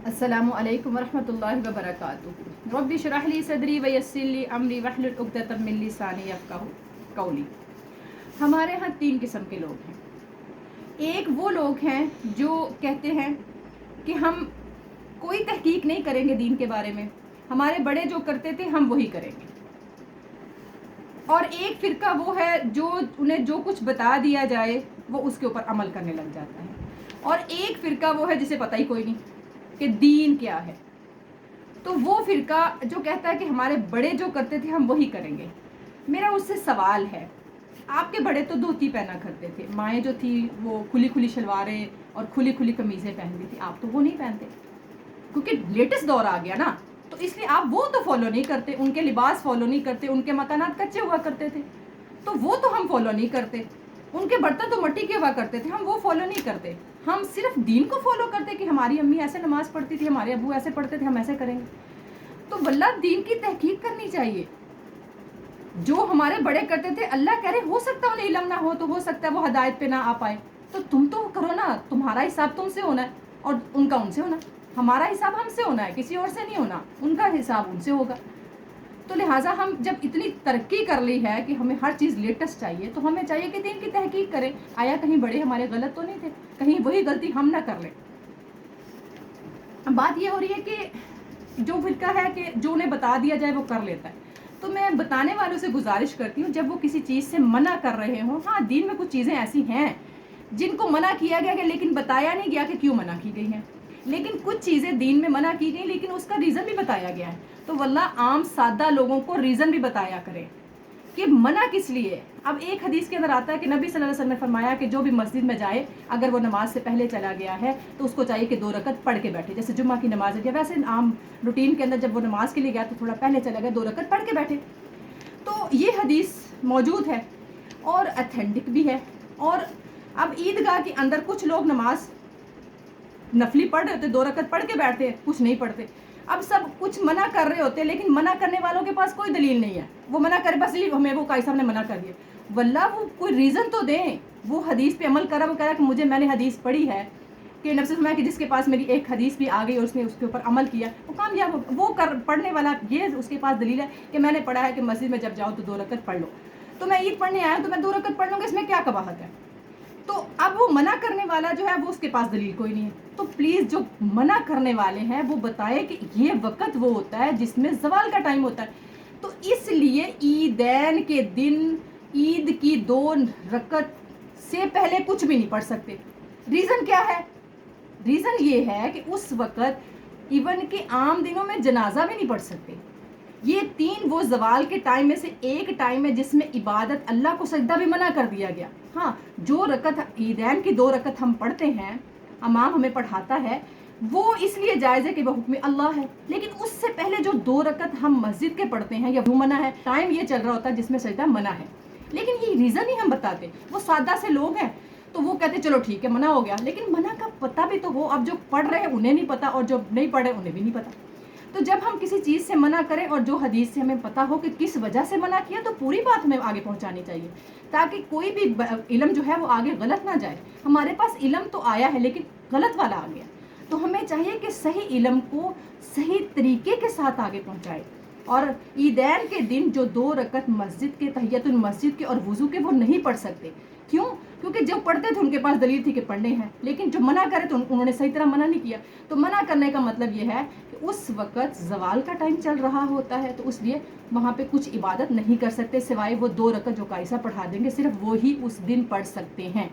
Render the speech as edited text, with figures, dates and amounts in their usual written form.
अस्सलामु अलैकुम वरहमतुल्लाहि वबरकातुहू। रब्बि इश्रह ली सदरी वयस्सिर ली अमरी वहलुल उक़दतम मिन लिसानी यफ़क़हू क़ौली। हमारे यहाँ तीन किस्म के लोग हैं। एक वो लोग हैं जो कहते हैं कि हम कोई तहकीक नहीं करेंगे दीन के बारे में, हमारे बड़े जो करते थे हम वही करेंगे। और एक फ़िरका वो है जो उन्हें जो कुछ बता दिया जाए वो उसके ऊपर अमल करने लग जाता है। और एक फ़िरका वो है जिसे पता ही कोई नहीं कि दीन क्या है। तो वो फ़िरका जो कहता है कि हमारे बड़े जो करते थे हम वही करेंगे। मेरा उससे सवाल है, आपके बड़े तो धोती पहना करते थे, माएँ जो थी वो खुली खुली शलवारें और खुली खुली कमीज़ें पहनती थी, आप तो वो नहीं पहनते क्योंकि लेटेस्ट दौर आ गया ना, तो इसलिए आप वो तो फॉलो नहीं करते, उनके लिबास फॉलो नहीं करते, उनके मकानात कच्चे हुआ करते थे तो वो तो हम फॉलो नहीं करते, उनके बर्तन तो मिट्टी के हुआ करते थे हम वो फॉलो नहीं करते। हम सिर्फ दीन को फॉलो करते कि हमारी अम्मी ऐसे नमाज़ पढ़ती थी, हमारे अबू ऐसे पढ़ते थे, हम ऐसे करेंगे। तो वल्लाह दीन की तहकीक करनी चाहिए। जो हमारे बड़े करते थे, अल्लाह कह रहे हो सकता है उन्हें इल्म ना हो, तो हो सकता है वो हदायत पे ना आ पाए, तो तुम तो करो ना, तुम्हारा हिसाब तुमसे होना है और उनका उनसे होना। हमारा हिसाब हमसे होना है, किसी और से नहीं होना, उनका हिसाब उनसे होगा। तो लिहाजा हम जब इतनी तरक्की कर ली है कि हमें हर चीज़ लेटेस्ट चाहिए, तो हमें चाहिए कि दीन की तहकीक करें, आया कहीं बड़े हमारे गलत तो नहीं थे, कहीं वही गलती हम ना कर लें। अब बात ये हो रही है कि जो फ़िरका है कि जो उन्हें बता दिया जाए वो कर लेता है। तो मैं बताने वालों से गुजारिश करती हूँ, जब वो किसी चीज़ से मना कर रहे हों, हाँ दीन में कुछ चीज़ें ऐसी हैं जिनको मना किया गया लेकिन बताया नहीं गया कि क्यों मना की गई हैं, लेकिन कुछ चीज़ें दीन में मना की गई लेकिन उसका रीज़न भी बताया गया है। तो वल्लाह आम सादा लोगों को रीज़न भी बताया करें कि मना किस लिए। अब एक हदीस के अंदर आता है कि नबी सल्लल्लाहु अलैहि वसल्लम ने फरमाया कि जो भी मस्जिद में जाए, अगर वो नमाज से पहले चला गया है तो उसको चाहिए कि 2 रकत पढ़ के बैठे। जैसे जुम्मा की नमाज है, वैसे आम रूटीन के अंदर जब वो नमाज के लिए गया तो थोड़ा पहले चला गया, 2 रकत पढ़ के बैठे। तो ये हदीस मौजूद है और अथेंटिक भी है। और अब ईदगाह के अंदर कुछ लोग नमाज नफली पढ़ रहे होते, 2 रकत पढ़ के बैठते, कुछ नहीं पढ़ते। अब सब कुछ मना कर रहे होते लेकिन मना करने वालों के पास कोई दलील नहीं है, वो मना करे बस हमें वो काई साहब ने मना कर दिया। वल्लाह वो कोई रीज़न तो दें, वो हदीस पे अमल करा। वो कह रहा कि मैंने हदीस पढ़ी है कि नबी से फरमाया कि जिसके पास मेरी एक हदीस भी आ गई और उसने उसके ऊपर अमल किया वो कामयाब हो। वो कर पढ़ने वाला ये उसके पास दलील है कि मैंने पढ़ा है कि मस्जिद में जब जाओ तो 2 रकत पढ़ लो, तो मैं ईद पढ़ने आया तो मैं 2 रकत पढ़ लूँगा, इसमें क्या कबाहत है। तो अब वो मना करने वाला जो है वो उसके पास दलील कोई नहीं है। तो प्लीज़ जो मना करने वाले हैं वो बताएं कि ये वक्त वो होता है जिसमें ज़वाल का टाइम होता है, तो इसलिए ईदैन के दिन ईद की 2 रकत से पहले कुछ भी नहीं पढ़ सकते। रीज़न क्या है? रीज़न ये है कि उस वक़्त इवन के आम दिनों में जनाजा भी नहीं पढ़ सकते। ये 3 वो ज़वाल के टाइम में से एक टाइम है जिसमें इबादत, अल्लाह को सजदा भी मना कर दिया गया। हाँ, जो रकत ईदैन की 2 रकत हम पढ़ते हैं, इमाम हमें पढ़ाता है, वो इसलिए जायज़ है कि वो हुक्म अल्लाह है, लेकिन उससे पहले जो 2 रकत हम मस्जिद के पढ़ते हैं या वो मना है, टाइम ये चल रहा होता है जिसमें सजदा मना है, लेकिन ये रीज़न ही हम बताते। वो सादा से लोग हैं तो वो कहते चलो ठीक है मना हो गया, लेकिन मना का पता भी तो हो। अब जो पढ़ रहे हैं उन्हें नहीं पता और जो नहीं पढ़े उन्हें भी नहीं पता। तो जब हम किसी चीज़ से मना करें और जो हदीस से हमें पता हो कि किस वजह से मना किया, तो पूरी बात हमें आगे पहुंचानी चाहिए ताकि कोई भी इल्म जो है वो आगे गलत ना जाए। हमारे पास इल्म तो आया है लेकिन गलत वाला आ गया, तो हमें चाहिए कि सही इल्म को सही तरीके के साथ आगे पहुंचाए। और ईदैन के दिन जो 2 रकत मस्जिद के तहियतुल मस्जिद के और वज़ू के वो नहीं पढ़ सकते। क्यों? क्योंकि जो पढ़ते थे उनके पास दलील थी कि पढ़ने हैं, लेकिन जो मना करे तो उन्होंने सही तरह मना नहीं किया। तो मना करने का मतलब ये है कि उस वक़्त ज़वाल का टाइम चल रहा होता है, तो इसलिए वहाँ पे कुछ इबादत नहीं कर सकते सिवाय वो 2 रकत जो कायसा पढ़ा देंगे, सिर्फ वो ही उस दिन पढ़ सकते हैं।